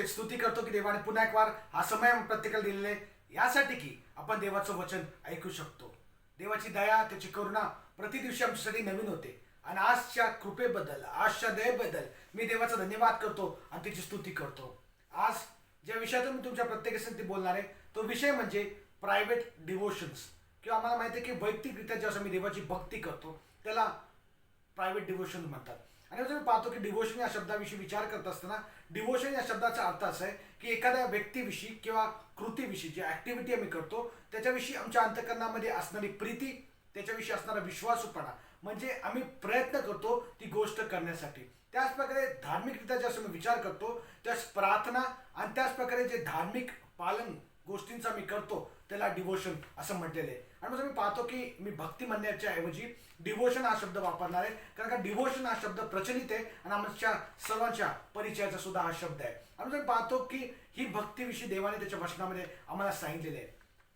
स्तुती करतो की देवाने पुन्हा एक वार हा समय प्रत्येकाला दिलेला आहे यासाठी की आपण देवाचं वचन ऐकू शकतो. देवाची दया त्याची करुणा प्रति दिवशी आमच्यासाठी नवीन होते आणि आजच्या कृपेबद्दल आजच्या दयेबद्दल मी देवाचा धन्यवाद करतो आणि त्याची स्तुती करतो. आज ज्या विषयातून मी तुमच्या प्रत्येकासाठी बोलणार आहे तो विषय म्हणजे प्रायव्हेट डिव्होशन्स किंवा आम्हाला माहिती आहे की वैयक्तिकरित्या जेव्हा मी देवाची भक्ती करतो त्याला प्रायव्हेट डिव्होशन म्हणतात. आणि जर पाहतो की डिव्होशन या शब्दाविषयी विचार करत असताना डिव्होशन या शब्दाचा अर्थ असा आहे की एखाद्या व्यक्तीविषयी किंवा कृतीविषयी जी ऍक्टिव्हिटी आम्ही करतो त्याच्याविषयी आमच्या अंतःकरणामध्ये असणारी प्रीती, त्याच्याविषयी असणारा विश्वासूपणा, म्हणजे आम्ही प्रयत्न करतो ती गोष्ट करण्यासाठी. त्याच प्रकारे धार्मिकरित्या ज्यास मी विचार करतो त्यास प्रार्थना आणि त्याच प्रकारे जे धार्मिक पालन गोष्टींचा मी करतो त्याला डिव्होशन असं म्हटलेलं आहे. आणि मग मी पाहतो की मी भक्ती म्हणण्याच्या ऐवजी डिव्होशन हा शब्द वापरणार आहे, कारण का डिव्होशन हा शब्द प्रचलित आहे आणि आमच्या सर्वांच्या परिचयाचा सुद्धा हा शब्द आहे. आणि मी पाहतो की ही भक्तीविषयी देवाने त्याच्या वचनामध्ये आम्हाला सांगितलेले आहे.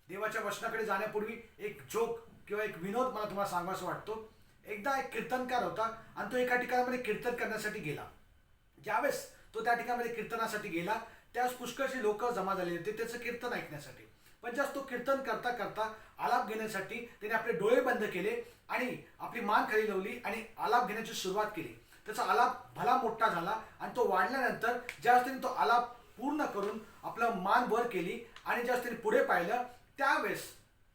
देवाच्या वचनाकडे जाण्यापूर्वी एक जोक किंवा एक विनोद मला तुम्हाला सांगावासा वाटतो. एकदा एक कीर्तनकार होता आणि तो एका ठिकाणामध्ये कीर्तन करण्यासाठी गेला. ज्यावेळेस तो त्या ठिकाणामध्ये कीर्तनासाठी गेला त्यावेळेस पुष्कळशी लोक जमा झालेले होते त्याचं कीर्तन ऐकण्यासाठी. पण जास्त तो कीर्तन करता करता आलाप घेण्यासाठी त्याने आपले डोळे बंद केले आणि आपली मान खाली लावली आणि आलाप घेण्याची सुरुवात केली. त्याचा आलाप भला मोठा झाला आणि तो वाढल्यानंतर ज्यावेळेस त्याने तो आलाप पूर्ण करून आपलं मान वर केली आणि ज्यावेळेस त्याने पुढे पाहिलं त्यावेळेस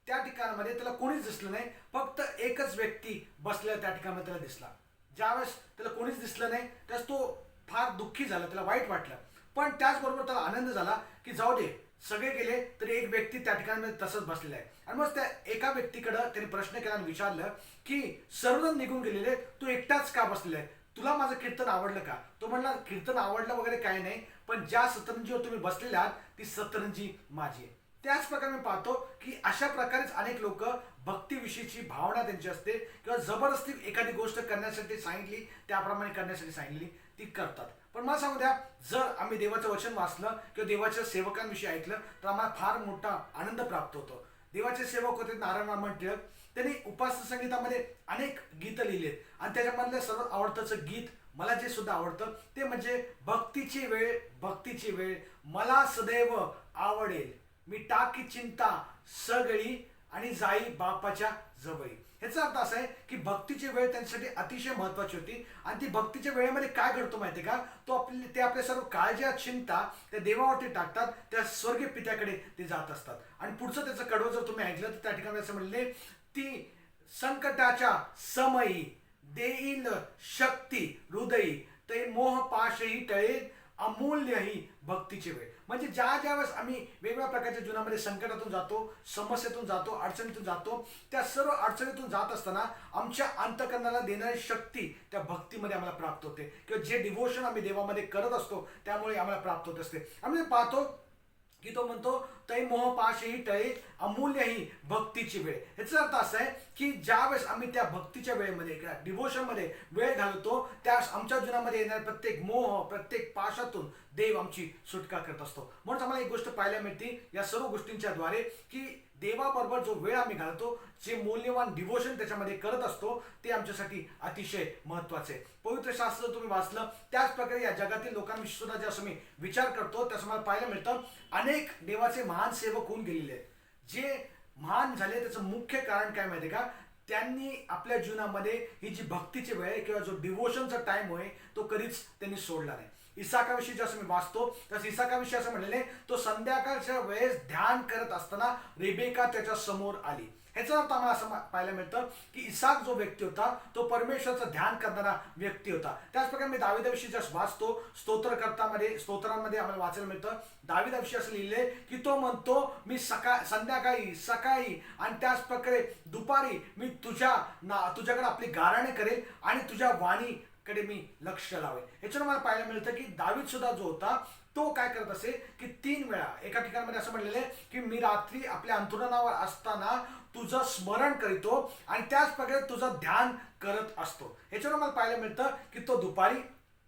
त्या ठिकाणामध्ये त्याला कोणीच दिसलं नाही, फक्त एकच व्यक्ती बसलेला त्या ठिकाणामध्ये त्याला दिसला. ज्यावेळेस त्याला कोणीच दिसलं नाही त्यावेळेस तो फार दुःखी झाला, त्याला वाईट वाटलं. पण त्याचबरोबर त्याला आनंद झाला की जाऊ दे, सगळे गेले तरी एक व्यक्ती त्या ठिकाणी तसंच बसलेला आहे. आणि मग त्या एका व्यक्तीकडे त्याने प्रश्न केला आणि विचारलं की सर्वजण निघून गेलेले, तू एकटाच का बसलेला आहे, तुला माझं कीर्तन आवडलं का? तो म्हणला कीर्तन आवडलं वगैरे काही नाही, पण ज्या सतरंजीवर तुम्ही बसलेले आहात ती सतरंजी माझी आहे. त्याच प्रकारे मी पाहतो की अशा प्रकारेच अनेक लोक भक्तीविषयीची भावना त्यांची असते किंवा जबरदस्ती एखादी गोष्ट करण्यासाठी सांगितली त्याप्रमाणे करण्यासाठी सांगितली ती करतात. पण मला सांगू द्या, जर आम्ही देवाचं वचन वाचलं किंवा देवाच्या सेवकांविषयी ऐकलं तर आम्हाला फार मोठा आनंद प्राप्त होतो. देवाचे सेवक होते नारायण वामन टिळक, त्यांनी उपासना संगीतामध्ये अनेक गीतं लिहिलेत आणि त्याच्यामधलं सर्वात आवडतंचं गीत मला जे सुद्धा आवडतं ते म्हणजे भक्तीची वेळ भक्तीची वेळ मला सदैव आवडेल, मी टाकी चिंता सगळी आणि जाई बापाच्या जवळी. ह्याचा अर्थ असा आहे की भक्तीची वेळ त्यांच्यासाठी अतिशय महत्वाची होती आणि ती भक्तीच्या वेळेमध्ये काय घडतो माहिती आहे का, ते आपल्या सर्व काळज्या चिंता त्या देवावरती टाकतात, त्या स्वर्गीय पित्याकडे ते जात असतात. आणि पुढचं त्याचं कडवं जर तुम्ही ऐकलं तर त्या ठिकाणी असं म्हणले, ती संकटाच्या समयी देईल शक्ती हृदयी, ते मोह पाशही टळेल अमूल्य ही भक्तीची वेळ. म्हणजे ज्या वेळेस आम्ही वेगवेगळ्या प्रकारच्या जीवनामध्ये संकटातून जातो, समस्येतून जातो, अडचणीतून जातो, त्या सर्व अडचणीतून जात असताना आमच्या अंतःकरणाला देणारी शक्ती त्या भक्तीमध्ये आम्हाला प्राप्त होते किंवा जे डिव्होशन आम्ही देवामध्ये करत असतो त्यामुळे आम्हाला प्राप्त होत असते. आम्ही पाहतो की तो म्हणतो तै मोह पाशही टळे अमूल्य ही भक्तीची वेळ. ह्याचा अर्थ असा आहे की ज्यावेळेस आम्ही त्या भक्तीच्या वेळेमध्ये किंवा डिव्होशनमध्ये वेळ घालवतो त्यावेळेस आमच्या जीवनामध्ये येणारे प्रत्येक मोह प्रत्येक पाशातून देव आमची सुटका करत असतो. म्हणून आम्हाला एक गोष्ट पाहायला मिळते या सर्व गोष्टींच्या द्वारे की देवाबरोबर जो वेळ आम्ही घालतो, जे मौल्यवान डिव्होशन त्याच्यामध्ये करत असतो ते आमच्यासाठी अतिशय महत्वाचे आहे. पवित्र शास्त्र तुम्ही वाचलं त्याच प्रकारे या जगातील लोकांविषयी सुद्धा जे असं मी विचार करतो त्याचं मला पाहायला मिळतं अनेक देवाचे महान सेवक होऊन गेलेले आहेत. जे महान झाले त्याचं मुख्य कारण काय माहिती का, त्यांनी आपल्या जीवनामध्ये ही जी भक्तीची वेळ आहे किंवा जो डिव्होशनचा टाइम होय तो कधीच त्यांनी सोडला नाही. इसाकाविषयी जसं मी वाचतो तसं इसाकाविषयी असं म्हणलेले, तो संध्याकाळच्या वेळेस ध्यान करत असताना रेबेका त्याच्या समोर आली. ह्याचा अर्थ आम्हाला असं पाहायला मिळतं की इसाक जो व्यक्ती होता तो परमेश्वराचं ध्यान करणारा व्यक्ती होता. त्याचप्रकारे मी दाविदाविषयी जसं वाचतो स्तोत्रांमध्ये आम्हाला वाचायला मिळतं, दाविदाविषयी असं लिहिलंय की तो म्हणतो मी संध्याकाळी सकाळी आणि त्याच प्रकारे दुपारी मी तुझ्याकडे आपली गाराणे करेल आणि तुझ्या वाणीकडे मी लक्ष लावेल. ह्याच्यानं मला पाहायला मिळतं की दावीद सुद्धा जो होता तो काय करत असे की 3 वेळा एका ठिकाणी असं म्हणलेलं आहे की मी रात्री आपल्या अंथरुणावर असताना तुझं स्मरण करीतो आणि त्याच प्रकारे तुझं ध्यान करत असतो. ह्याच्यावर मला पाहायला मिळतं की तो दुपारी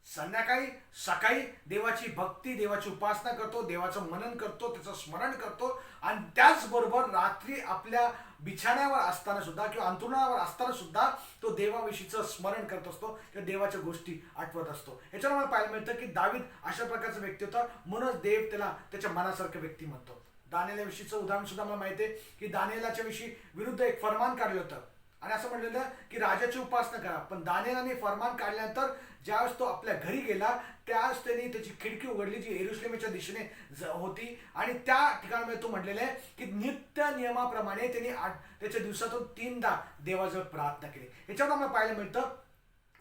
संध्याकाळी सकाळी देवाची भक्ती देवाची उपासना करतो, देवाचं मनन करतो, त्याचं स्मरण करतो आणि त्याचबरोबर रात्री आपल्या बिछाण्यावर असताना सुद्धा किंवा अंथरुणावर असताना सुद्धा तो देवाविषयीचं स्मरण करत असतो किंवा देवाच्या गोष्टी आठवत असतो. याच्यावर मला पाहायला मिळतं की दावीद अशा प्रकारचा व्यक्ती होता, म्हणूनच देव त्याला त्याच्या मनासारखं व्यक्ती म्हणतो. दानिएलाविषयीचं उदाहरण सुद्धा मला माहिती आहे की दानिएलाच्या विषयी विरुद्ध एक फरमान काढलं होतं आणि असं म्हटलेलं की राजाची उपासना करा. पण दानिएलाने फरमान काढल्यानंतर ज्यावेळेस तो आपल्या घरी गेला त्यावेळेस त्यांनी त्याची खिडकी उघडली जी येरुशलेमेच्या दिशेने होती आणि त्या ठिकाणामध्ये तो म्हटलेला आहे की नित्य नियमाप्रमाणे त्यांनी त्याच्या दिवसातून 3दा देवाजवळ प्रार्थना केली. याच्यावर आम्हाला पाहायला मिळतं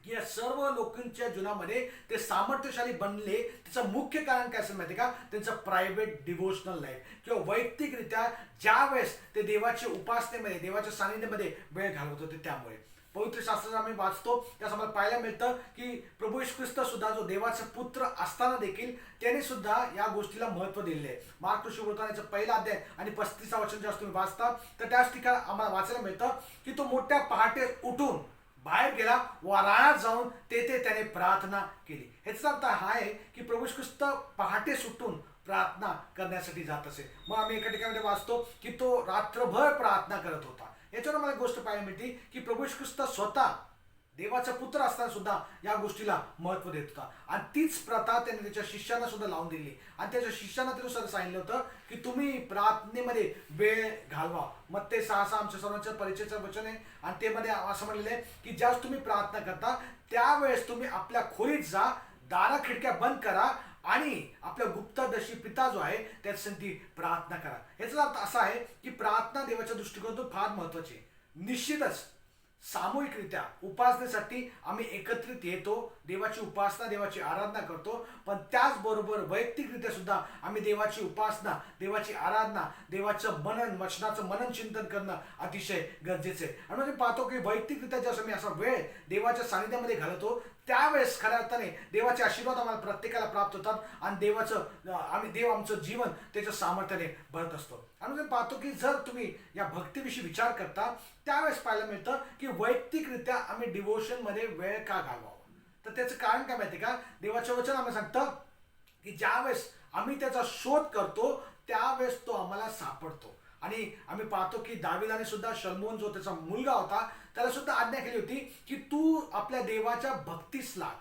की या सर्व लोकांच्या जीवनामध्ये ते सामर्थ्यशाली बनले. त्याचं मुख्य कारण काय असेल माहिती का? त्यांचं प्रायव्हेट डिव्होशनल लाईफ किंवा वैयक्तिकरित्या ज्या वेळेस ते देवाच्या उपासनेमध्ये देवाच्या सानिध्यामध्ये वेळ घालवत होते. त्यामुळे पवित्र शास्त्रात आम्ही वाचतो त्यास आम्हाला पाहायला मिळतं की प्रभू येशू ख्रिस्त सुद्धा जो देवाचा पुत्र असताना देखील त्याने सुद्धा या गोष्टीला महत्व दिलेले आहे. मार्क शुभवृत्तांताचा 1 अध्याय आणि 35 वचन जेव्हा तुम्ही वाचता तर त्याच ठिकाणी आम्हाला वाचायला मिळतं की तो मोठ्या पहाटे उठून बाहेर गेला व रानात जाऊन तेथे त्याने प्रार्थना केली. ह्याचा अर्थ हा आहे की प्रभू येशू ख्रिस्त पहाटे सुटून प्रार्थना करण्यासाठी जात असे. मग आम्ही एका ठिकाणी वाचतो की तो रात्रभर प्रार्थना करत होता. याच्यावर मला एक गोष्ट पाहायला मिळते की प्रभू येशू ख्रिस्त स्वतः देवाचा पुत्र असताना सुद्धा या गोष्टीला महत्व देत होता आणि तीच प्रथा त्याने त्याच्या शिष्यांना सुद्धा लावून दिली आणि त्याच्या शिष्यांना त्याने सुद्धा सांगितलं होतं की तुम्ही प्रार्थनेमध्ये वेळ घालवा. मत्ते 6:6 आमच्या सर्वांच्या परिचयाचं वचन आहे आणि ते मध्ये असं म्हणलेलं आहे की ज्यावेळेस तुम्ही प्रार्थना करता त्यावेळेस तुम्ही आपल्या खोलीत जा, दारा खिडक्या बंद करा आणि आपल्या गुप्तदर्शी पिता जो आहे त्यासाठी प्रार्थना करा. याचा अर्थ असा आहे की प्रार्थना देवाच्या दृष्टिकोनातून फार महत्वाची आहे. निश्चितच सामूहिकरित्या उपासनेसाठी आम्ही एकत्रित येतो, देवाची उपासना देवाची आराधना करतो, पण त्याचबरोबर वैयक्तिकरित्या सुद्धा आम्ही देवाची उपासना देवाची आराधना देवाचं मनन वचनाचं मनन चिंतन करणं अतिशय गरजेचं आहे. आणि म्हणजे पाहतो की वैयक्तिकरित्या जसं मी असा वेळ देवाच्या सानिध्यामध्ये घालवतो त्यावेळेस खऱ्या अर्थाने देवाचे आशीर्वाद आम्हाला प्रत्येकाला प्राप्त होतात आणि देव आमचं जीवन त्याच्या सामर्थ्याने भरत असतो. आणि म्हणजे पाहतो की जर तुम्ही या भक्तीविषयी विचार करता त्यावेळेस पाहायला मिळतं की वैयक्तिकरित्या आम्ही डिव्होशनमध्ये वेळ का घालवावा. तर त्याचं कारण काय माहिती का? देवाचं वचन आम्हाला सांगतं की ज्यावेळेस आम्ही त्याचा शोध करतो त्यावेळेस तो आम्हाला सापडतो. आणि आम्ही पाहतो की दाविदाने सुद्धा शल्मोन जो त्याचा मुलगा होता त्याला सुद्धा आज्ञा केली होती की तू आपल्या देवाच्या भक्तीस लाग,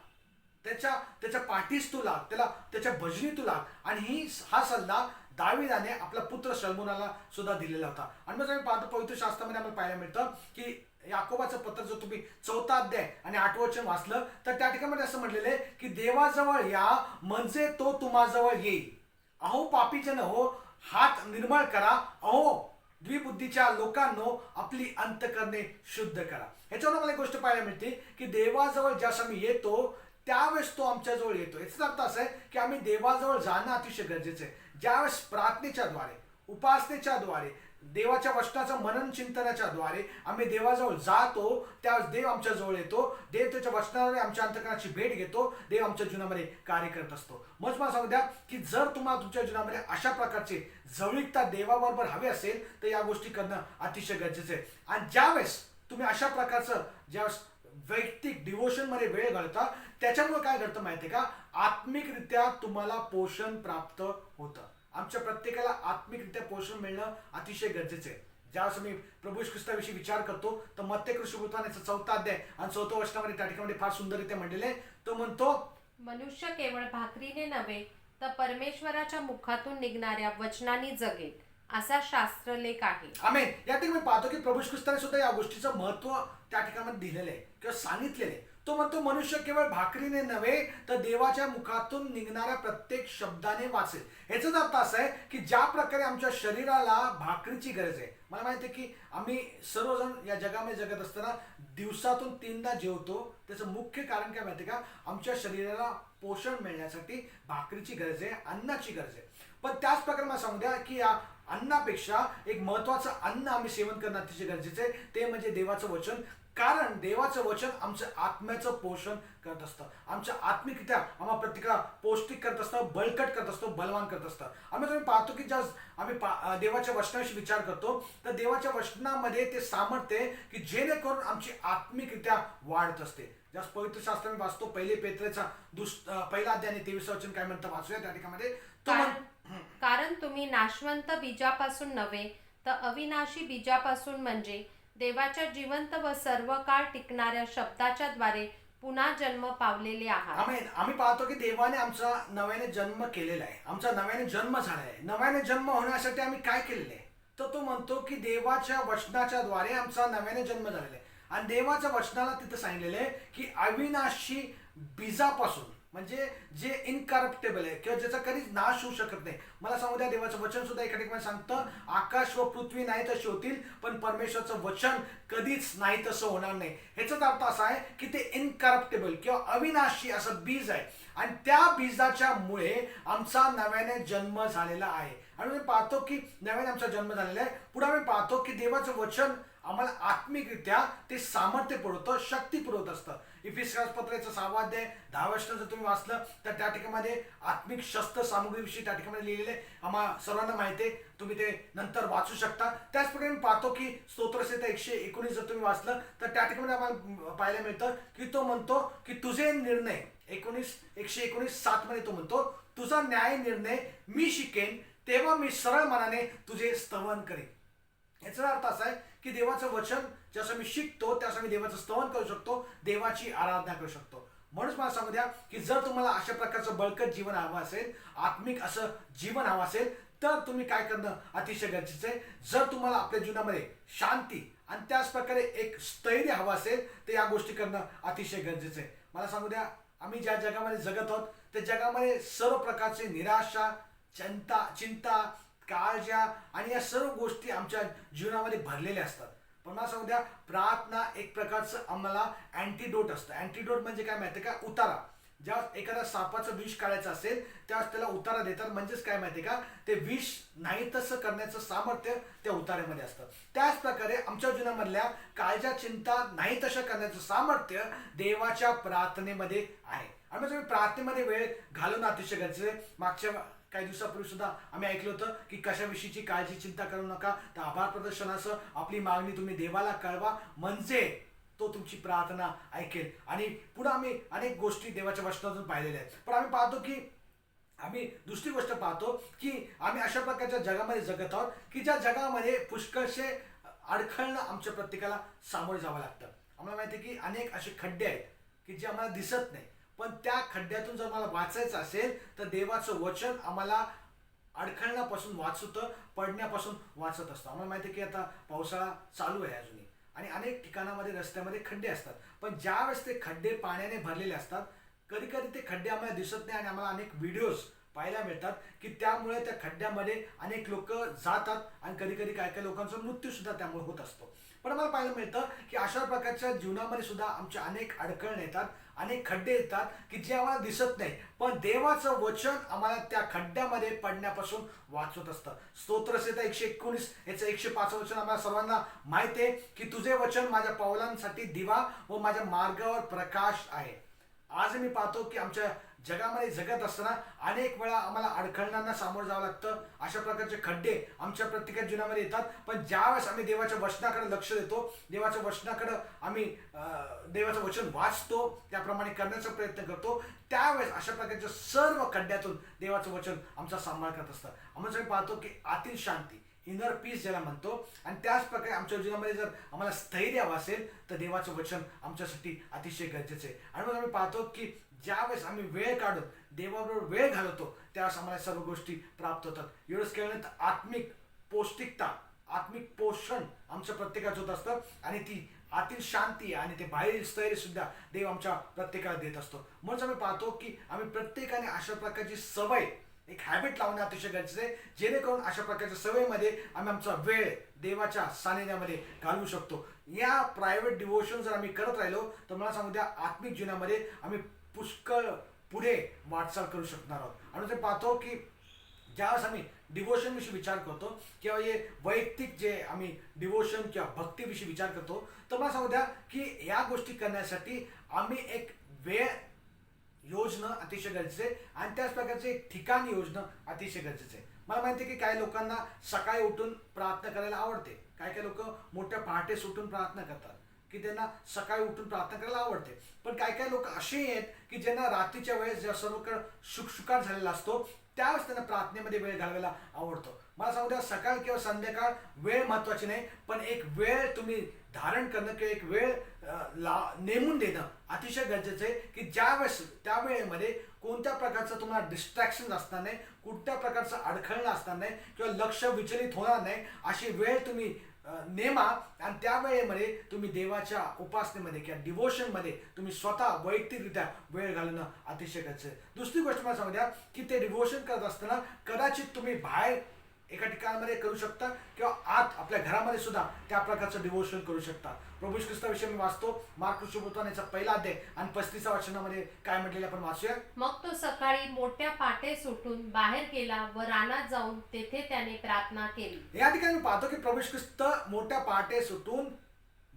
त्याच्या पाठीस तू लाग, त्याच्या भजनी तू लाग. आणि हा सल्ला दाविदाने आपला पुत्र शल्मोनाला सुद्धा दिलेला होता. आणि मग आम्ही पाहतो पवित्र शास्त्रामध्ये आम्हाला पाहायला मिळतं की याकोबाचं पत्र जो तुम्ही 4 अध्याय आणि 8 वचन वाचलं तर त्या ठिकाणी असं म्हटलेलं आहे की देवाजवळ या म्हणजे तो तुम्हाजवळ येईल. अहो पापीजन हो, हात निर्मळ करा. अहो द्विबुद्धीच्या लोकांनो, आपली अंतकरणे शुद्ध करा. ह्याच्यावर मला एक गोष्ट पाहायला मिळते की देवाजवळ ज्यास आम्ही येतो त्यावेळेस तो आमच्याजवळ येतो. याचा अर्थ असा आहे की आम्ही देवाजवळ जाणं अतिशय गरजेचं आहे. ज्यावेळेस प्रार्थनेच्या द्वारे उपासनेच्या द्वारे देवाच्या वचनाचं मनन चिंतनाच्या द्वारे आम्ही देवाजवळ जातो त्यावेळेस देव आमच्या जवळ येतो. देव त्याच्या वचनाद्वारे आमच्या अंतकरणाची भेट घेतो. देव आमच्या जीवनामध्ये कार्य करत असतो. मग मला सांगू द्या की जर तुम्हाला तुमच्या जीवनामध्ये अशा प्रकारचे जवळीकता देवाबरोबर हवे असेल तर या गोष्टी करणं अतिशय गरजेचं आहे. आणि ज्यावेळेस तुम्ही अशा प्रकारचं ज्यावेळेस वैयक्तिक डिव्होशन मध्ये वेळ घालता त्याच्यामुळे काय घडतं माहितीये का? आत्मिकरित्या तुम्हाला पोषण प्राप्त होतं. आमच्या प्रत्येकाला आत्मिकरित्या पोषण मिळणं अतिशय गरजेचं आहे. ज्यावेळेस मी प्रभू येशू ख्रिस्ताविषयी विचार करतो तर मत्ते शुभवृत्तांताचा 4 अध्याय आणि 4 वचनामध्ये त्या ठिकाणी फार सुंदररित्या म्हणलेले तो म्हणतो, मनुष्य केवळ भाकरीने नव्हे तर परमेश्वराच्या मुखातून निघणाऱ्या वचनांनी जगेल असा शास्त्रलेख आहे. आमेन. या ठिकाणी पाहतो की प्रभू येशू ख्रिस्ताने सुद्धा या गोष्टीचं महत्व त्या ठिकाणी दिलेलं आहे किंवा सांगितलेलं आहे. तो म्हणतो मनुष्य केवळ भाकरीने नव्हे तर देवाच्या मुखातून निघणाऱ्या प्रत्येक शब्दाने वाचेल. याचाच अर्थ असा आहे की ज्या प्रकारे आमच्या शरीराला भाकरीची गरज आहे. मला माहिती आहे की आम्ही सर्वजण या जगामध्ये जगत असताना दिवसातून 3दा जेवतो. त्याचं मुख्य कारण काय माहिती का? आमच्या शरीराला पोषण मिळण्यासाठी भाकरीची गरज आहे, अन्नाची गरज आहे. पण त्याच प्रकारे मला सांगू द्या की या अन्नापेक्षा एक महत्वाचं अन्न आम्ही सेवन करणं अतिशय गरजेचं आहे. ते म्हणजे देवाचं वचन. कारण देवाचं वचन आमचं आत्म्याचं पोषण करत असतं. आमच्या आत्मिकरित्या आम्हाला प्रत्येकाला पौष्टिक करत असतं, बळकट करत असतो, बलवान करत असतं. तुम्ही पाहतो की ज्या आम्ही देवाच्या वचनाविषयी विचार करतो तर देवाच्या वचनामध्ये ते सामर्थ्य आहे की जेणेकरून आमची आत्मिकरित्या वाढत असते. ज्या पवित्र शास्त्र मी वाचतो, पहिले पेत्रेचा पहिला अध्याय आणि 23 वचन काय म्हणतं वाचूया त्या ठिकाणी. तो कारण तुम्ही नाशवंत बीजापासून नव्हे तर अविनाशी बीजापासून म्हणजे देवाच्या जिवंत व सर्व काळ टिकणाऱ्या शब्दाच्या द्वारे पुन्हा जन्म पावलेले आहात. आम्ही पाहतो की देवाने आमचा नव्याने जन्म केलेला आहे, आमचा नव्याने जन्म झाला आहे. नव्याने जन्म होण्यासाठी आम्ही काय केलेलं आहे, तर तो म्हणतो की देवाच्या वचनाच्या द्वारे आमचा नव्याने जन्म झालेला आहे. आणि देवाच्या वचनाला तिथं सांगितलेलं आहे की अविनाशी बीजापासून, म्हणजे जे इनकरप्टेबल आहे किंवा ज्याचा कधीच नाश होऊ शकत नाही. मला सांगू द्या, देवाचं वचन सुद्धा एका ठिकाणी सांगतं, आकाश व पृथ्वी नाही तशी होतील पण परमेश्वरचं वचन कधीच नाही तसं होणार नाही. ह्याचाच अर्थ असा आहे की ते इनकरप्टेबल किंवा अविनाशी असं बीज आहे आणि त्या बीजाच्या मुळे आमचा नव्याने जन्म झालेला आहे. आणि मी पाहतो की नव्याने आमचा जन्म झालेला आहे. पुढे आम्ही पाहतो की देवाचं वचन आम्हाला आत्मिकरित्या ते सामर्थ्य पुरवतं, शक्ती पुरवत असतं. इफिसियन्स पत्राचं 6 अध्याय 10 वचन जर तुम्ही वाचलं तर त्या ठिकाणी आत्मिक शस्त्र सामुग्रीविषयी त्या ठिकाणी लिहिलेले आम्हा सर्वांना माहिती आहे, तुम्ही ते नंतर वाचू शकता. त्याचप्रकारे मी पाहतो की स्तोत्रसंहिता 119 जर तुम्ही वाचलं तर त्या ठिकाणी आम्हाला पाहायला मिळतं की तो म्हणतो की तुझे निर्णय 119:7 मध्ये तो म्हणतो, तुझा न्याय निर्णय मी शिकेन तेव्हा मी सरळ मनाने तुझे स्तवन करेन. याचा अर्थ असा आहे की देवाचं वचन जसं मी शिकतो त्याचं मी देवाचं स्तवन करू शकतो, देवाची आराधना करू शकतो. म्हणून मला सांगू द्या की जर तुम्हाला अशा प्रकारचं बळकट जीवन हवं असेल, आत्मिक असं जीवन हवं असेल, तर तुम्ही काय करणं अतिशय गरजेचं आहे. जर तुम्हाला आपल्या जीवनामध्ये शांती आणि त्याच प्रकारे एक स्थैर्य हवं असेल तर या गोष्टी करणं अतिशय गरजेचं आहे. मला सांगू द्या, आम्ही ज्या जगामध्ये जगत आहोत त्या जगामध्ये सर्व प्रकारचे निराशा, चिंता, काळज्या आणि या सर्व गोष्टी आमच्या जीवनामध्ये भरलेल्या असतात. पण मला सांगू द्या, प्रार्थना एक प्रकारचं आम्हाला अँटीडोट असतं. अँटीडोट म्हणजे काय माहिती का, उतारा. जेव्हा एखाद्या सापाचं विष काढायचं असेल त्यावेळेस त्याला उतारा देतात. म्हणजेच काय माहिती का, ते विष नाही तसं करण्याचं सामर्थ्य त्या उतार्यामध्ये असतं. त्याच प्रकारे आमच्या जीवनामधल्या काळज्या, चिंता नाही तशा करण्याचं सामर्थ्य देवाच्या प्रार्थनेमध्ये आहे. आणि म्हणजे प्रार्थनेमध्ये वेळ घालवणं अतिशय गरजेचं आहे. मागच्या काही दिवसापूर्वी सुद्धा आम्ही ऐकलं होतं की कशाविषयीची काळजी चिंता करू नका, तर आभार प्रदर्शनासह आपली मागणी तुम्ही देवाला कळवा, म्हणजे तो तुमची प्रार्थना ऐकेल. आणि पुढे आम्ही अनेक गोष्टी देवाच्या वचनातून पाहिलेल्या आहेत. पण आम्ही पाहतो की आम्ही दुसरी गोष्ट पाहतो की आम्ही अशा प्रकारच्या जगामध्ये जगत आहोत की ज्या जगामध्ये पुष्कळशे अडखळणं आमच्या प्रत्येकाला सामोरे जावं लागतं. आम्हाला माहिती आहे की अनेक असे खड्डे आहेत की जे आम्हाला दिसत नाही, पण त्या खड्ड्यातून जर मला वाचायचं असेल तर देवाचं वचन आम्हाला अडखळण्यापासून वाचतं, पडण्यापासून वाचत असतं. आम्हाला माहिती आहे की आता पावसाळा चालू आहे अजूनही आणि अनेक ठिकाणामध्ये रस्त्यामध्ये खड्डे असतात. पण ज्यावेळेस ते खड्डे पाण्याने भरलेले असतात, कधी कधी ते खड्डे आम्हाला दिसत नाही आणि आम्हाला अनेक व्हिडिओज पाहायला मिळतात की त्यामुळे त्या खड्ड्यामध्ये अनेक लोक जातात आणि कधी कधी काय काय लोकांचा मृत्यू सुद्धा त्यामुळे होत असतो. पण मला पाहायला मिळतं की अशा प्रकारच्या जीवनामध्ये सुद्धा आमच्या अनेक अडखळण येतात, अनेक खड्डे येतात की जे आम्हाला दिसत नाही, पण देवाचं वचन आम्हाला त्या खड्ड्यामध्ये पडण्यापासून वाचवत असतं. स्तोत्रसंहिता 119 याचं 105 वचन आम्हाला सर्वांना माहिती आहे की तुझे वचन माझ्या पावलांसाठी दिवा व माझ्या मार्गावर प्रकाश आहे. आज मी पाहतो की आमच्या जगामध्ये जगत असताना अनेक वेळा आम्हाला अडखळणांना सामोरं जावं लागतं. अशा प्रकारचे खड्डे आमच्या प्रत्येक जीवनामध्ये येतात. पण ज्यावेळेस आम्ही देवाच्या वचनाकडे लक्ष देतो, देवाच्या वचनाकडे आम्ही देवाचं वचन वाचतो, त्याप्रमाणे करण्याचा प्रयत्न करतो, त्यावेळेस अशा प्रकारच्या सर्व खड्ड्यातून देवाचं वचन आमचा सांभाळ करत असतं. आम्ही पाहतो की आतील शांती, इनर पीस ज्याला म्हणतो, आणि त्याच प्रकारे आमच्या जीवनामध्ये जर आम्हाला स्थैर्य हवं असेल तर देवाचं वचन आमच्यासाठी अतिशय गरजेचं आहे. आणि मग आम्ही पाहतो की ज्यावेळेस आम्ही वेळ काढून देवाबरोबर वेळ घालवतो त्यावेळेस आम्हाला सर्व गोष्टी प्राप्त होतात. एवढंच केलं तर आत्मिक पौष्टिकता, आत्मिक पोषण आमच्या प्रत्येकाचं होत असतं आणि ती आतील शांती आणि ते बाहेरील स्थैर्य सुद्धा देव आमच्या प्रत्येकाला देत असतो. म्हणून आम्ही पाहतो की आम्ही प्रत्येकाने अशा प्रकारची सवय, एक हॅबिट लावणं अतिशय गरजेचं आहे, जेणेकरून अशा प्रकारच्या सवयीमध्ये आम्ही आमचा वेळ देवाच्या सानिध्यामध्ये घालवू शकतो. या प्रायव्हेट डिवोशन जर आम्ही करत राहिलो तर मला सांगू द्या, आत्मिक जीवनामध्ये आम्ही पुष्कळ पुढे वाटचाल करू शकणार आहोत. आणि ते पाहतो की ज्यावेळेस आम्ही डिवोशन विषयी विचार करतो किंवा हे वैयक्तिक जे आम्ही डिवोशन किंवा भक्तीविषयी विचार करतो, तर मला सांगू द्या की या गोष्टी करण्यासाठी आम्ही एक वेळ योजना अतिशय गरजेचं आहे आणि त्याच प्रकारचे एक ठिकाण योजना अतिशय गरजेचं आहे. मला माहिती आहे की काही लोकांना सकाळी उठून प्रार्थना करायला आवडते, काही काही लोक मोठ्या पहाटे उठून प्रार्थना करतात. की त्यांना सकाळी उठून प्रार्थना करायला आवडते. पण काही काही लोक असे आहेत की ज्यांना रात्रीच्या वेळेस जेव्हा सर्वकडे शुकशुकाट झालेला असतो त्यावेळेस त्यांना प्रार्थनेमध्ये वेळ घालवायला आवडतो. मला सांगू द्या, सकाळ किंवा संध्याकाळ वेळ महत्वाची नाही, पण एक वेळ तुम्ही धारण करणं किंवा एक वेळ नेमून देणं अतिशय गरजेचं आहे, की ज्यावेळेस त्या वेळेमध्ये कोणत्या प्रकारचं तुम्हाला डिस्ट्रॅक्शन असणार नाही, कुठल्या प्रकारचं अडखळणं असणार नाही किंवा लक्ष विचलित होणार नाही, अशी वेळ तुम्ही नेमा आणि त्या वेळेमध्ये तुम्ही देवाच्या उपासनेमध्ये किंवा डिवोशनमध्ये तुम्ही स्वतः वैयक्तिकरित्या वेळ घालणं अतिशय गरजेचं आहे. दुसरी गोष्ट मला सांगू द्या की ते डिवोशन करत असताना कदाचित तुम्ही बाहेर एका ठिकाणामध्ये करू शकता किंवा आत आपल्या घरामध्ये सुद्धा त्या प्रकारचं डिवोशन करू शकता. प्रभू श्री ख्रिस्ताविषयी मी वाचतो मार्क शुभवर्तमानाचा पहिला अध्याय आणि 35 वचनामध्ये काय म्हटलेलं आपण वाचूया. मग तो सकाळी मोठ्या पहाटे सुटून बाहेर गेला व रानात जाऊन तेथे त्याने प्रार्थना केली. या ठिकाणी मी पाहतो की प्रभू श्री ख्रिस्त मोठ्या पहाटे सुटून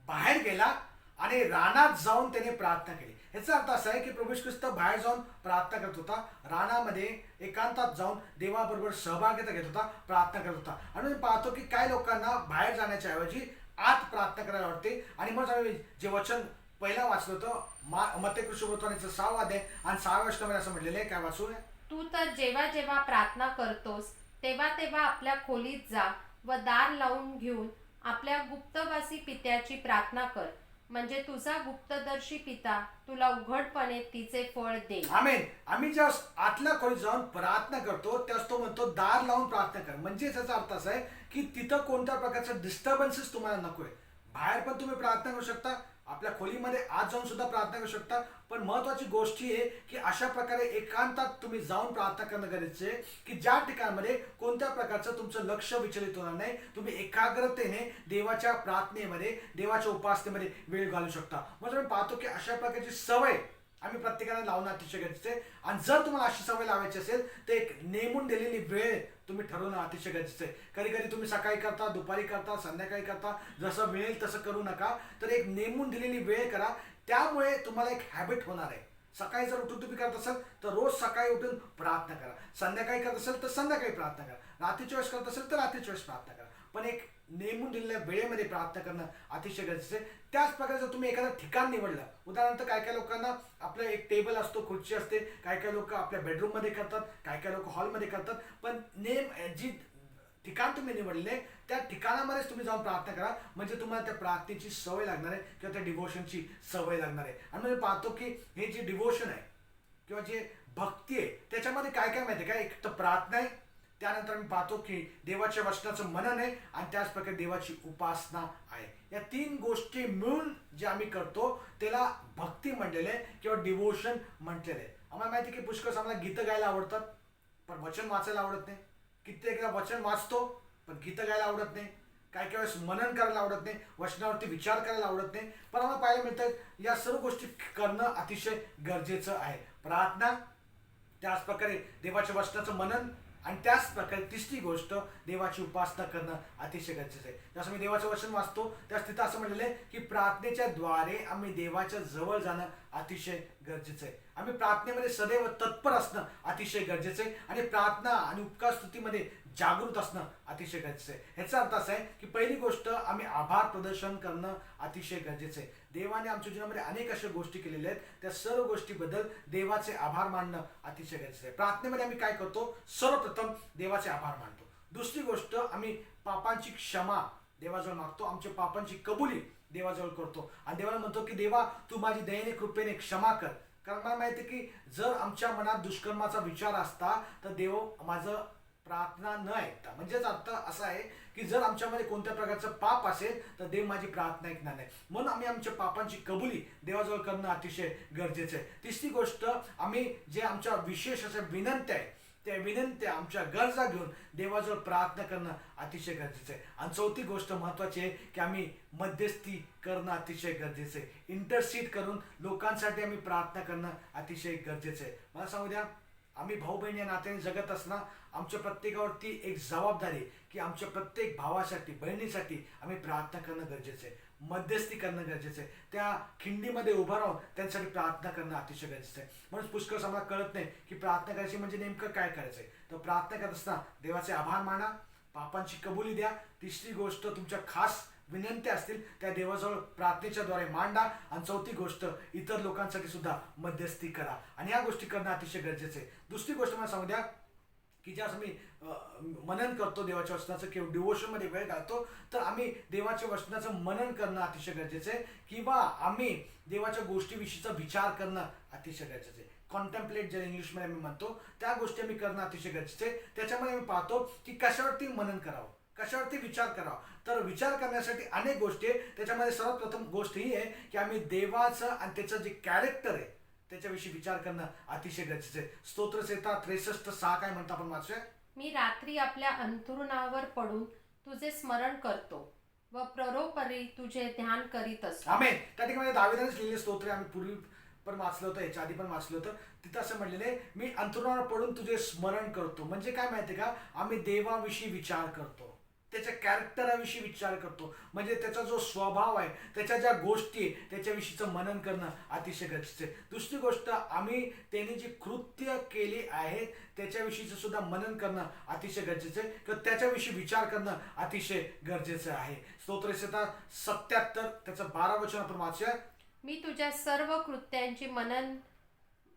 बाहेर गेला आणि रानात जाऊन त्याने प्रार्थना केली. याचा अर्थ असा आहे की प्रभू श्री ख्रिस्त बाहेर जाऊन प्रार्थना करत होता, रानामध्ये एकांतात जाऊन देवाबरोबर सहभागिता घेत होता, प्रार्थना करत होता. आणि मी पाहतो की काही लोकांना बाहेर जाण्याच्या ऐवजी आत प्रार्थना करायला आवडते. आणि मग आम्ही जे वचन पहिला वाचलं होतं मत्तेय शुभवर्तमानाचं 6 अध्याय आणि 6 वचनामध्ये असं म्हटलेलं आहे, काय वाचू? तू तर जेव्हा जेव्हा प्रार्थना करतोस तेव्हा तेव्हा आपल्या खोलीत जा व दार लावून घेऊन आपल्या गुप्तवासी पित्याची प्रार्थना कर, म्हणजे तुझा गुप्तदर्शी पिता तुला उघडपणे तिचे फळ देईल. आमेन. आम्ही जेव्हा आतल्या खोलीत जाऊन प्रार्थना करतो त्यास तो म्हणतो दार लावून प्रार्थना कर, म्हणजे त्याचा अर्थ असा आहे की तिथं कोणत्या प्रकारचं डिस्टर्बन्सेस तुम्हाला नकोय. बाहेर पण तुम्ही प्रार्थना करू शकता, आपल्या खोलीमध्ये आत जाऊन सुद्धा प्रार्थना करू शकता, पण महत्वाची गोष्ट ही आहे की अशा प्रकारे एकांतात तुम्ही जाऊन प्रार्थना करणं गरजेचं आहे की ज्या ठिकाणामध्ये कोणत्या प्रकारचं तुमचं लक्ष विचलित होणार नाही, तुम्ही एकाग्रतेने देवाच्या प्रार्थनेमध्ये देवाच्या उपासनेमध्ये वेळ घालू शकता. म्हणजे मी पाहतो की अशा प्रकारची सवय आम्ही प्रत्येकाने लावणं अतिशय गरजेचं आहे. आणि जर तुम्हाला अशी सवय लावायची असेल तर एक नेमून दिलेली वेळ तुम्ही ठरवणं अतिशय गरजेचं आहे. कधी कधी तुम्ही सकाळी करता, दुपारी करता, संध्याकाळी करता, जसं मिळेल तसं करू नका, तर एक नेमून दिलेली वेळ करा. त्यामुळे तुम्हाला एक हॅबिट होणार आहे. सकाळी जर उठून तुम्ही करत असाल तर रोज सकाळी उठून प्रार्थना करा, संध्याकाळी करत असेल तर संध्याकाळी प्रार्थना करा, रात्रीच्या वेळेस करत असेल तर रात्रीच्या वेळेस प्रार्थना करा, पण एक नेमून दिलेल्या वेळेमध्ये प्रार्थना करणं अतिशय गरजेचं आहे. त्याच प्रकारे जर तुम्ही एखादं ठिकाण निवडलं, उदाहरणार्थ काय काय लोकांना आपलं एक टेबल असतो, खुर्ची असते, काय काय लोक आपल्या बेडरूममध्ये करतात, काय काय लोक हॉलमध्ये करतात, पण जी ठिकाण तुम्ही निवडले त्या ठिकाणामध्येच तुम्ही जाऊन प्रार्थना करा, म्हणजे तुम्हाला त्या प्रार्थनेची सवय लागणार आहे किंवा त्या डिवोशनची सवय लागणार आहे. आणि मी पाहतो की हे जे डिवोशन आहे किंवा जे भक्ती आहे त्याच्यामध्ये काय काय माहिती आहे का, एक तर प्रार्थना आहे, त्यानंतर मी पाहतो की देवाच्या वचनाचं मनन आहे आणि त्याच प्रकारे देवाची उपासना आहे. या 3 गोष्टी मिळून जे आम्ही करतो त्याला भक्ती म्हटलेलं आहे किंवा डिवोशन म्हटलेलं आहे. आम्हाला माहिती की पुष्कळ आम्हाला गीतं गायला आवडतात पण वचन वाचायला आवडत नाही. कित्येकदा वचन वाचतो पण गीतं गायला आवडत नाही. काही काही वेळेस मनन करायला आवडत नाही, वचनावरती विचार करायला आवडत नाही. पण आम्हाला पाहायला मिळतं या सर्व गोष्टी करणं अतिशय गरजेचं आहे. प्रार्थना, त्याच प्रकारे देवाच्या वचनाचं मनन आणि त्याच प्रकारे तिसरी गोष्ट देवाची उपासना करणं अतिशय गरजेचं आहे. जसं मी देवाचं वचन वाचतो त्याच तिथं असं म्हटलेलं आहे की प्रार्थनेच्या द्वारे आम्ही देवाच्या जवळ जाणं अतिशय गरजेचं आहे. आम्ही प्रार्थनेमध्ये सदैव तत्पर असणं अतिशय गरजेचं आहे आणि प्रार्थना आणि उपकार स्तुतीमध्ये जागृत असणं अतिशय गरजेचं आहे. ह्याचा अर्थ असा आहे की पहिली गोष्ट आम्ही आभार प्रदर्शन करणं अतिशय गरजेचं आहे. देवाने आमच्या जीवनामध्ये अनेक अशा गोष्टी केलेल्या आहेत, त्या सर्व गोष्टीबद्दल देवाचे आभार मानणं अतिशय गरजेचं आहे. प्रार्थनेमध्ये आम्ही काय करतो, सर्वप्रथम देवाचे आभार मानतो. दुसरी गोष्ट आम्ही पापांची क्षमा देवाजवळ मागतो, आमच्या पापांची कबुली देवाजवळ करतो आणि देवाला म्हणतो की देवा तू माझी दयेने कृपेने क्षमा कर. कारण मला माहिती आहे की जर आमच्या मनात दुष्कर्माचा विचार असता तर देव माझं प्रार्थना न ऐकता, म्हणजेच अर्थ असा आहे की जर आमच्यामध्ये कोणत्या प्रकारचं पाप असेल तर देव माझी प्रार्थना ऐकणार नाही. म्हणून आम्ही आमच्या पापांची कबुली देवाजवळ करणं अतिशय गरजेचं आहे. तिसरी गोष्ट आम्ही जे आमच्या विशेष अशा विनंत्या आहे त्या विनंत्या आमच्या गरजा घेऊन देवाजवळ प्रार्थना करणं अतिशय गरजेचं आहे. आणि चौथी गोष्ट महत्वाची आहे की आम्ही मध्यस्थी करणं अतिशय गरजेचं आहे. इंटरसीड करून लोकांसाठी आम्ही प्रार्थना करणं अतिशय गरजेचं आहे. मला सांगू द्या, आम्ही भाऊ बहीण या नात्याने जगत असणार आमच्या प्रत्येकावरती एक जबाबदारी की आमच्या प्रत्येक भावासाठी बहिणीसाठी आम्ही प्रार्थना करणं गरजेचं आहे, मध्यस्थी करणं गरजेचं आहे, त्या खिंडीमध्ये उभं राहून त्यांच्यासाठी प्रार्थना करणं अतिशय गरजेचं आहे. म्हणून पुष्कळ आम्हाला कळत नाही की प्रार्थना करायची म्हणजे नेमकं काय करायचंय. तर प्रार्थना करत असताना देवाचे आभार माना, पापांची कबुली द्या. तिसरी गोष्ट तुमच्या खास विनंती असतील त्या देवाजवळ प्रार्थनेच्या द्वारे मांडा. आणि चौथी गोष्ट, इतर लोकांसाठी सुद्धा मध्यस्थी करा. आणि या गोष्टी करणं अतिशय गरजेचं आहे. दुसरी गोष्ट मला सांगू द्या की ज्या मी मनन करतो देवाच्या वचनाचं किंवा डिवोशनमध्ये वेळ घालतो, तर आम्ही देवाच्या वचनाचं मनन करणं अतिशय गरजेचं आहे. किंवा आम्ही देवाच्या गोष्टीविषयीचा विचार करणं अतिशय गरजेचं आहे. कॉन्टेम्पलेट जे इंग्लिशमध्ये आम्ही म्हणतो, त्या गोष्टी आम्ही करणं अतिशय गरजेचं आहे. त्याच्यामध्ये आम्ही पाहतो की कशावरती मनन करावं, कशावरती विचार करावा. तर विचार करण्यासाठी अनेक गोष्टी आहे. त्याच्यामध्ये सर्वात प्रथम गोष्ट ही आहे की आम्ही देवाचं आणि त्याचं जे कॅरेक्टर आहे त्याच्याविषयी विचार करणं अतिशय गरजेचं आहे. स्तोत्रसंहिता 63:6 काय म्हणतो आपण वाचूया. मी रात्री आपल्या अंथरुणावर पडून तुझे स्मरण करतो व प्ररोपरी तुझे ध्यान करीत असतो. आमेन. त्या ठिकाणी दाविदानेच लिहिलेले स्तोत्र आम्ही पूर्वी पण वाचलं होतं, याच्या आधी पण वाचलं होतं. तिथं असं म्हणलेलं आहे, मी अंतरुणावर पडून तुझे स्मरण करतो. म्हणजे काय माहिती का, आम्ही देवाविषयी विचार करतो, त्याच्या कॅरेक्टराविषयी विचार करतो. म्हणजे त्याचा जो स्वभाव आहे, त्याच्या ज्या गोष्टी आहे त्याच्याविषयीचं मनन करणं अतिशय गरजेचं आहे. दुसरी गोष्ट, आम्ही त्याने जी कृत्य केली आहेत त्याच्याविषयीचं सुद्धा मनन करणं अतिशय गरजेचं आहे, किंवा त्याच्याविषयी विचार करणं अतिशय गरजेचं आहे. स्तोत्रसंहिता 77 त्याचं 12 वचन आपण वाचूया. मी तुझ्या सर्व कृत्यांची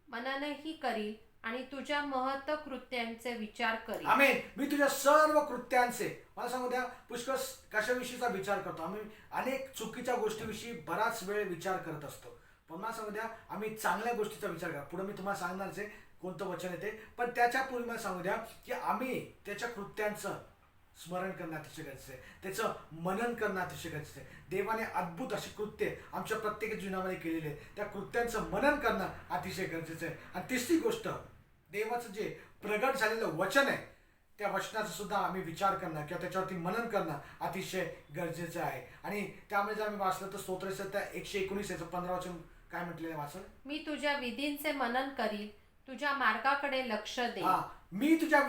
मननही करील आणि तुझ्या महत्व कृत्यांचे विचार करील. आमेन. मी तुझ्या सर्व कृत्यांचे, मला सांगू द्या, पुष्कळ कशाविषयीचा विचार करतो आम्ही. अनेक चुकीच्या गोष्टीविषयी बराच वेळ विचार करत असतो. पण मला सांगू द्या, आम्ही चांगल्या गोष्टीचा विचार करा. पुढे मी तुम्हाला सांगणारच आहे कोणतं वचन येते. पण त्याच्या पूर्वी मला सांगू द्या की आम्ही त्याच्या कृत्यांचं स्मरण करणं अतिशय गरजेचं आहे, त्याचं मनन करणं अतिशय गरजेचं आहे. देवाने अद्भुत अशी कृत्य आमच्या प्रत्येक जीवनामध्ये केलेले आहे, त्या कृत्यांचं मनन करणं अतिशय गरजेचं आहे. आणि तिसरी गोष्ट, देवाचं जे प्रगट झालेलं वचन आहे त्या वचनाचा सुद्धा आम्ही विचार करणं किंवा त्याच्यावरती मनन करणं अतिशय गरजेचं आहे. आणि त्यामुळे जर आम्ही वाचलं तर स्तोत्रसंहिता 119 याचं 15 वचन काय म्हटलेलं आहे वाचलं. मी तुझ्या विधींचे मनन करील, तुझ्या मार्गाकडे लक्ष दे. मी तुझ्या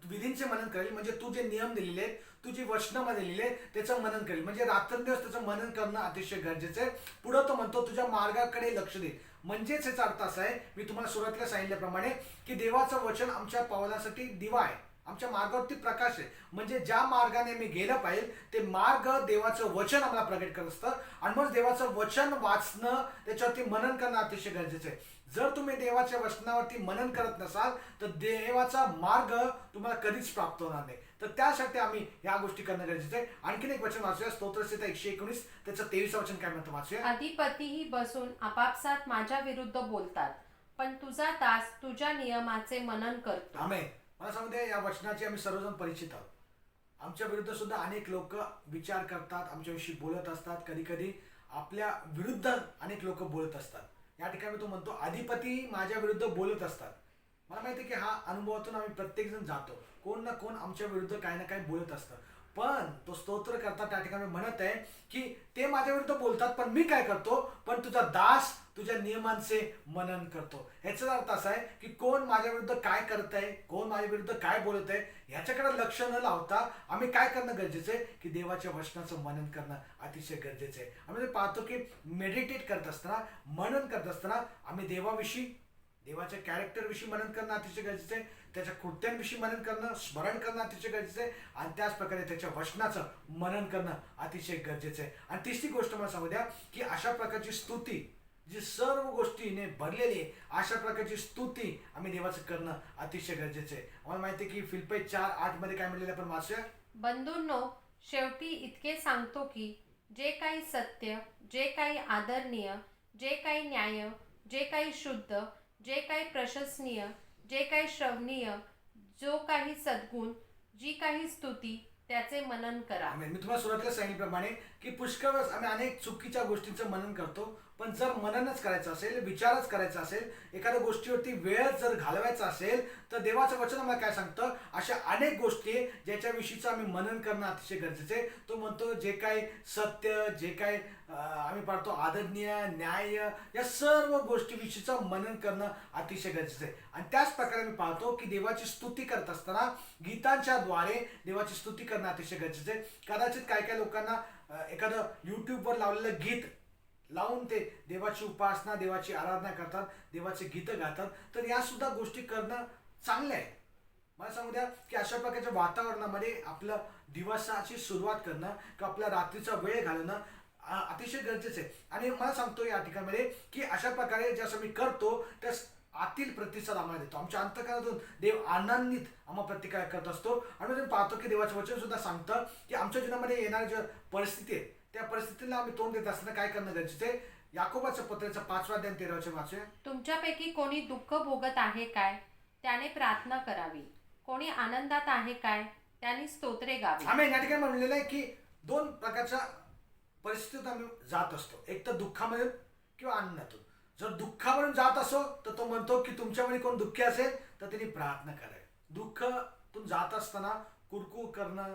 विधींचे मनन करेल. म्हणजे तू जे नियम दिलेले आहेत, तू जी वचनामध्ये दिलेले त्याचं मनन करेल. म्हणजे रात्रंदिवस त्याचं मनन करणं अतिशय गरजेचं आहे. पुढं तो म्हणतो तुझ्या मार्गाकडे लक्ष दे. म्हणजेच याचा अर्थ असा आहे, मी तुम्हाला सुरुवातीला सांगितल्याप्रमाणे, की देवाचं वचन आमच्या पावलासाठी दिवा आहे, आमच्या मार्गावरती प्रकाश आहे. म्हणजे ज्या मार्गाने मी गेलं पाहिजे ते मार्ग देवाचं वचन आम्हाला प्रगट करत असतं. आणि मग देवाचं वचन वाचणं, त्याच्यावरती मनन करणं अतिशय गरजेचं आहे. जर तुम्ही देवाच्या वचनावरती मनन करत नसाल तर देवाचा मार्ग तुम्हाला कधीच प्राप्त होणार नाही. तर त्यासाठी आम्ही या गोष्टी करणं गरजेचं आहे. आणखीन एक वचन वाचूया, स्तोत्रसंहिता 119 त्याचं 23 वचन काय म्हणतं वाचूया. अधिपतीही बसून आपापसात माझ्या विरुद्ध बोलतात, पण तुझा दास तुझ्या नियमाचे मनन करतो. आमेन. मला सांगू द्या, या वचनाचे आम्ही सर्वजण परिचित आहोत. आमच्या विरुद्ध सुद्धा अनेक लोक विचार करतात, आमच्याविषयी बोलत असतात. कधी कधी आपल्या विरुद्ध अनेक लोक बोलत असतात. या ठिकाणी तो म्हणतो अधिपती माझ्या विरुद्ध बोलत असतात. मला माहिती आहे की हा अनुभवातून आम्ही प्रत्येक जण जातो, कोण ना कोण आमच्या विरुद्ध काही ना काही बोलत असतं. पण तो स्तोत्र करता त्या ठिकाणी म्हणत आहे की ते माझ्या विरुद्ध बोलतात, पण मी काय करतो, पण तुझा दास तुझ्या नियमांचे मनन करतो. ह्याचा अर्थ असा आहे की कोण माझ्या विरुद्ध काय करत आहे, कोण माझ्या विरुद्ध काय बोलत आहे, ह्याच्याकडे लक्ष न लावता आम्ही काय करणं गरजेचं आहे की देवाच्या वचनाचं मनन करणं अतिशय गरजेचं आहे. आम्ही पाहतो की मेडिटेट करत असताना, मनन करत असताना आम्ही देवाविषयी, देवाच्या कॅरेक्टरविषयी मनन करणं अतिशय गरजेचं आहे, त्याच्या कृत्यांविषयी मनन करणं, स्मरण करणं अतिशय गरजेचं आहे. आणि त्याच प्रकारे त्याच्या वचनाचं मनन करणं अतिशय गरजेचं आहे. आणि तिसरी गोष्ट मला सांगू द्या की अशा प्रकारची स्तुती, जी सर्व गोष्टीने भरलेली आहे, अशा प्रकारची स्तुती आम्ही देवाचं करणं अतिशय गरजेचं आहे. आम्हाला माहिती आहे की फिलिप्पी 4:8 मध्ये काय म्हणलेलं आपण वाचूया. बंधूंनो, शेवटी इतके सांगतो की जे काही सत्य, जे काही आदरणीय, जे काही न्याय, जे काही शुद्ध, जे काही प्रशंसनीय, जे काही श्रवणीय, जो काही सद्गुण, जी काही स्तुती, त्याचे मनन करा. मी तुम्हाला सुरुवातीला सांगितल्याप्रमाणे की पुष्कळ वेळेस आम्ही अनेक चुकीच्या गोष्टींचं मनन करतो. पण जर मननच करायचं असेल, विचारच करायचा असेल, एखाद्या गोष्टीवरती वेळ जर घालवायचा असेल, तर देवाचं वचन आम्हाला काय सांगतं, अशा अनेक गोष्टी ज्याच्याविषयीचं आम्ही मनन करणं अतिशय गरजेचं आहे. तो म्हणतो जे काही सत्य, जे काही आम्ही पाहतो आदरणीय, न्याय, या सर्व गोष्टीविषयीचं मनन करणं अतिशय गरजेचं आहे. आणि त्याच प्रकारे मी पाहतो की देवाची स्तुती करत असताना गीतांच्या द्वारे देवाची स्तुती करणं अतिशय गरजेचं आहे. कदाचित काय काय लोकांना एखादं यूट्यूबवर लावलेलं गीत लावून ते देवाची उपासना, देवाची आराधना करतात, देवाचे गीतं गातात. तर या सुद्धा गोष्टी करणं चांगल्या आहे. मला सांगू द्या की अशा प्रकारच्या वातावरणामध्ये आपलं दिवसाची सुरुवात करणं किंवा आपल्या रात्रीचा वेळ घालवणं अतिशय गरजेचं आहे. आणि मला सांगतो या ठिकाणामध्ये की अशा प्रकारे जसं मी करतो त्यास आतील प्रतिसाद आम्हाला देतो. आमच्या अंतकरणातून देव आनंदित आम्हाला प्रतिकार करत असतो. आणि मी पाहतो की देवाचं वचन सुद्धा सांगतं की आमच्या जीवनामध्ये येणाऱ्या ज्या परिस्थिती आहे त्या परिस्थितीला आम्ही तोंड देत असताना काय करणं गरजेचं आहे. याकोबाचं पत्राचं 5 अध्याय 13 वचन वाचूया. तुमच्यापैकी कोणी दुःख भोगत आहे काय, त्याने प्रार्थना करावी. कोणी आनंदात आहे काय, त्याने स्तोत्रे गावी. आम्ही या ठिकाणी म्हणलेलं आहे की 2 प्रकारच्या परिस्थितीत आम्ही जात असतो. एक तर दुःखामधून किंवा आनंदातून. जर दुःखावरून जात असो तर तो म्हणतो की तुमच्यामध्ये कोण दुःखी असेल तर त्यांनी प्रार्थना करावी. दुःखातून जात असताना कुरकुर करणं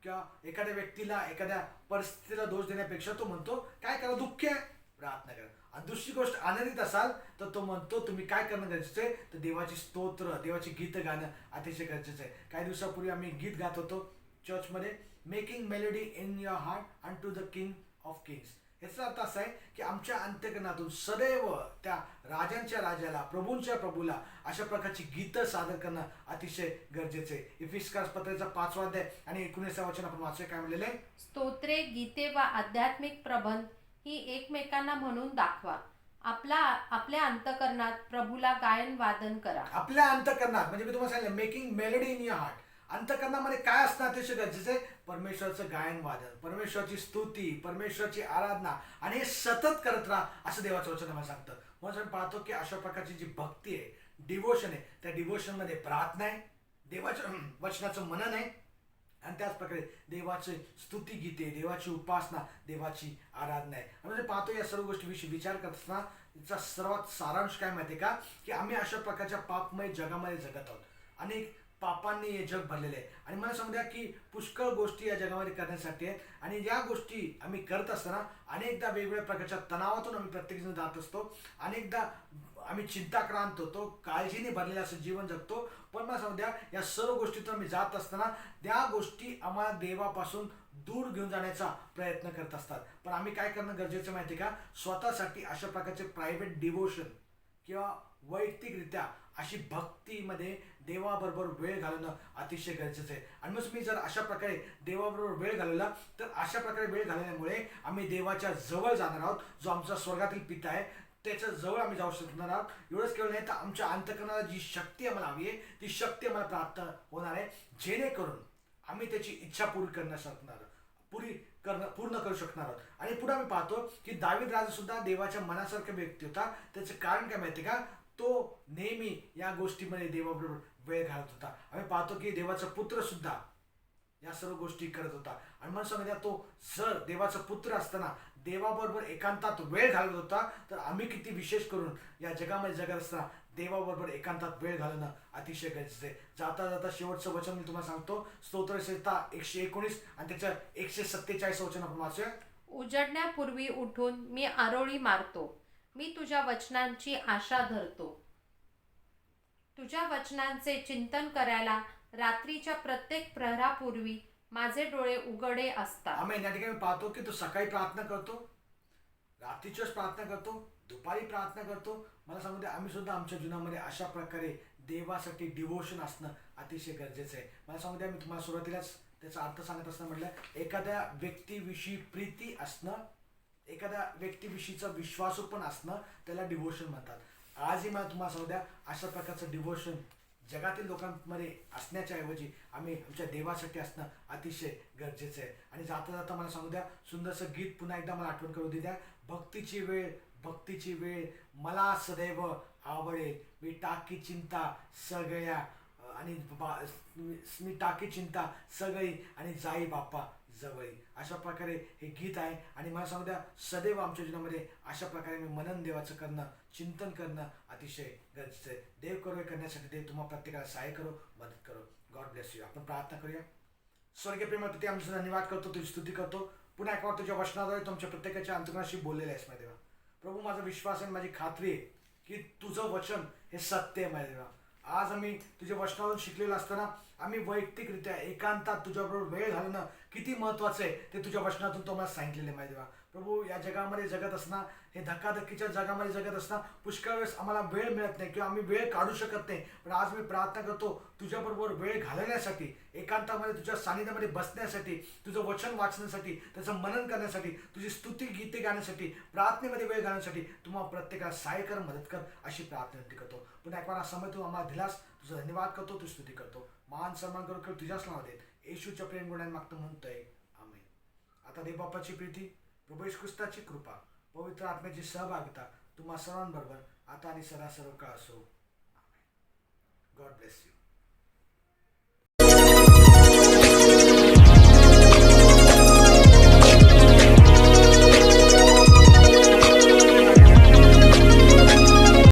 किंवा एखाद्या व्यक्तीला एखाद्या परिस्थितीला दोष देण्यापेक्षा तो म्हणतो काय करा, दुःखी आहे प्रार्थना करा. आणि दुसरी गोष्ट आनंदित असाल तर तो म्हणतो तुम्ही काय करणं गरजेचं आहे तर देवाची स्तोत्र देवाची गीत गाणं अतिशय गरजेचं आहे. काही दिवसापूर्वी आम्ही गीत गात होतो चर्चमध्ये, making melody in your heart and to the king of kings. याचा अर्थ असा आहे की आमच्या अंतकरणातून सदैव त्या राजांच्या राजाला प्रभूंच्या प्रभूला अशा प्रकारची गीतं सादर करणं अतिशय गरजेचं आहे. इफिस्कार पत्राचा 5 अध्याय आणि 19 वचन आपण वाचूया. काय म्हणलेलं आहे? स्तोत्रे, गीते व आध्यात्मिक प्रबंध ही एकमेकांना म्हणून दाखवा. आपल्या अंतकरणात प्रभूला गायन वादन करा. आपल्या अंतकरणात म्हणजे मी तुम्हाला सांगितलं making melody in your heart. अंतकरणामध्ये काय असणं अतिशय गरजेचं आहे? परमेश्वराचं गायन वादन, परमेश्वराची स्तुती, परमेश्वराची आराधना आणि हे सतत करत राहा असं देवाचं वचन आम्हाला सांगतं. म्हणून आपण पाहतो की अशा प्रकारची जी भक्ती आहे, डिवोशन आहे, त्या डिवोशनमध्ये प्रार्थना आहे, देवाच्या वचनाचं मनन आहे आणि त्याच प्रकारे देवाची स्तुती गीते, देवाची उपासना, देवाची आराधना आहे. म्हणजे पाहतो या सर्व गोष्टीविषयी विचार करत असताना याचा सर्वात सारांश काय माहिती आहे का की आम्ही अशा प्रकारच्या पापमय जगामध्ये जगत आहोत. अनेक पापांनी हे जग भरलेलं आहे आणि मला सांगू द्या की पुष्कळ गोष्टी या जगामध्ये करण्यासाठी आहेत. आणि या गोष्टी आम्ही करत असताना अनेकदा वेगवेगळ्या प्रकारच्या तणावातून आम्ही प्रत्येकजण जात असतो. अनेकदा आम्ही चिंताक्रांत होतो, काळजीने भरलेलं असं जीवन जगतो. पण मला सांगू द्या या सर्व गोष्टीतून आम्ही जात असताना त्या गोष्टी आम्हाला देवापासून दूर घेऊन जाण्याचा प्रयत्न करत असतात. पण आम्ही काय करणं गरजेचं माहिती आहे का? स्वतःसाठी अशा प्रकारचे प्रायव्हेट डिवोशन किंवा वैयक्तिकरित्या अशी भक्तीमध्ये देवाबरोबर वेळ घालवणं अतिशय गरजेचं आहे. आणि मग मी जर अशा प्रकारे देवाबरोबर वेळ घालवला तर अशा प्रकारे वेळ घालवल्यामुळे आम्ही देवाच्या जवळ जाणार आहोत. जो आमचा स्वर्गातील पिता आहे त्याच्या जवळ आम्ही जाऊ शकणार आहोत. एवढंच केवळ नाही तर आमच्या अंतकरणाला जी शक्ती आम्हाला हवी आहे ती शक्ती आम्हाला प्राप्त होणार आहे, जेणेकरून आम्ही त्याची इच्छा पूर्ण करू शकणार आहोत. आणि पुढे आम्ही पाहतो की दावीद राजा सुद्धा देवाच्या मनासारखा व्यक्ती होता. त्याचं कारण काय माहिती का? तो नेहमी या गोष्टीमध्ये देवाबरोबर वेळ घालत होता. आम्ही पाहतो की देवाचा पुत्र सुद्धा या सर्व गोष्टी करत होता. आणि मला सांगूया तो जर देवाचा पुत्र असताना देवाबरोबर एकांतात वेळ घालवत होता तर आम्ही किती विशेष करून या जगामध्ये जगत असताना देवाबरोबर एकांतात वेळ घालवणं अतिशय गरजेचं आहे. जाता जाता शेवटचं वचन मी तुम्हाला सांगतो. स्तोत्रसंहिता 119 आणि त्याचं 147 वचन आपण वाचूया. उजडण्यापूर्वी उठून मी आरोळी मारतो, मी तुझ्या वचनांची आशा धरतो. तुझ्या वचनांचे चिंतन करायला रात्रीच्या प्रत्येक प्रहरापूर्वी माझे डोळे उघडे असतात. आम्ही या ठिकाणी पाहतो की तो सकाळी प्रार्थना करतो, रात्रीच्या प्रार्थना करतो, दुपारी प्रार्थना करतो. मला सांगू दे आम्ही सुद्धा आमच्या जीवनामध्ये अशा प्रकारे देवासाठी डिवोशन असणं अतिशय गरजेचं आहे. मला सांगू द्या मी तुम्हाला सुरुवातीलाच त्याचा अर्थ सांगत असताना म्हटलं एखाद्या व्यक्तीविषयी प्रीती असणं, एखाद्या व्यक्तीविषयीचा विश्वासू पण असणं त्याला डिवोशन म्हणतात. आजही मला तुम्हाला सांगू द्या अशा प्रकारचं डिवोशन जगातील लोकांमध्ये असण्याच्या ऐवजी आम्ही आमच्या देवासाठी असणं अतिशय गरजेचं आहे. आणि जाता जाता मला सांगू द्या सुंदरसं गीत पुन्हा एकदा मला आठवण करू द्या. भक्तीची वेळ मला सदैव आवडेल, मी टाकी चिंता सगळ्या आणि मी टाकी चिंता सगळी आणि जाई बाप्पा जवळी. अशा प्रकारे हे गीत आहे. आणि मला सांगू द्या सदैव आमच्या जीवनामध्ये अशा प्रकारे मी मनन देवाचं करणं, चिंतन करणं अतिशय गरजेचं आहे. देव करो हे करण्यासाठी देव तुम्हाला प्रत्येकाला सहाय्य करो, मदत करो. God bless you. आपण प्रार्थना करूया. स्वर्गीय प्रेमळ पिते आमचा धन्यवाद करतो, तुझी स्तुती करतो. पुन्हा एक वार तुझ्या वचनाद्वारे तुमच्या प्रत्येकाच्या अंतकरणाशी बोललेलं आहेस माझ्या देवा. प्रभू माझा विश्वास आणि माझी खात्री आहे की तुझं वचन हे सत्य आहे माझ्या देवा. आज आम्ही तुझ्या वचनावरून शिकलेलं असताना आम्ही वैयक्तिकरित्या एकांतात तुझ्याबरोबर वेळ घालणं किती महत्त्वाचं आहे ते तुझ्या वचनातून तो मला सांगितलेलं आहे माहिती देवा. प्रभू, या जगामध्ये जगत असणार, हे धक्काधक्कीच्या जगामध्ये जगत असणार, पुष्कळ वेळेस आम्हाला वेळ मिळत नाही किंवा आम्ही वेळ काढू शकत नाही. पण आज मी प्रार्थना करतो तुझ्याबरोबर वेळ घालवण्यासाठी, एकांतामध्ये तुझ्या सानिध्यामध्ये बसण्यासाठी, तुझं वचन वाचण्यासाठी, त्याचं मनन करण्यासाठी, तुझी स्तुती गीते गाण्यासाठी, प्रार्थनेमध्ये वेळ घालण्यासाठी तुम्हाला प्रत्येकाला सहाय्य कर, मदत कर, अशी प्रार्थना विनंती करतो. पुन्हा एक वार समय तू आम्हाला दिलास, तुझा धन्यवाद करतो, तुझी स्तुती करतो. मान सन्मान करू तुझ्याच नावात देत येशूच्या प्रेम गुणाने मागतो म्हणतोय, आमेन. आता देवबापाची प्रीती, प्रभू येशू ख्रिस्ताची कृपा, पवित्र आत्म्याची सहभागिता तुम्हा सर्वांबरोबर आता आणि सदा सर्व काळ असो. आमेन. God bless you.